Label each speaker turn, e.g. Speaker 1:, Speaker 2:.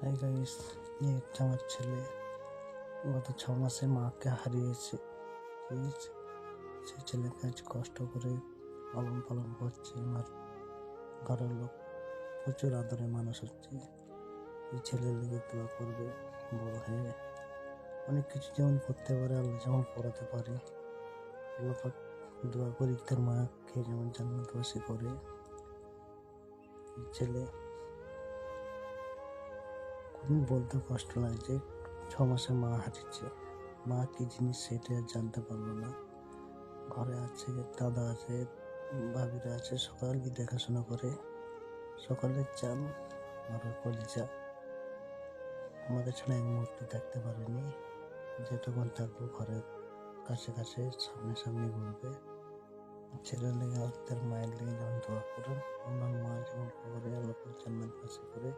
Speaker 1: Hi guys, এই হচ্ছে আমার ছেলে। গত 6 মাসে মাকে হারিয়েছে। ঠিক আছে, সেই ছেলেকে আজ কষ্ট করে লালন পালন করছে আমার ঘরের লোক। প্রচুর আদরে মানুষ হচ্ছে। এই ছেলের লেগে দোয়া করবে, বড় হয়ে অনেক কিছু যেমন করতে পারে, আল্লাহ যেমন করাতে পারে। আল্লাহ পাক দোয়া করি তার মাকে যেমন জান্নাতবাসী করে। এই ছেলে খুবই বলতে কষ্ট লাগছে, 6 মাসে মা হারিয়েছে। মা কি জিনিস সেটা আর জানতে পারলো না। ঘরে আছে, দাদা আছে, ভাবিরা আছে, সকালই দেখাশোনা করে। সকালের চাল আর ওর কলিজা আমাদের ছাড়া এক মুহূর্ত থাকতে পারেনি। যেটুকুন থাকবো ঘরের কাছে কাছে, সামনে সামনে ঘুরবে। ছেলের লেগে আর তার মায়ের লেগে যেমন দোয়া করুন, অন্যান্য মা যেমন করে আল্লাহ জান্নাত বাসী করে।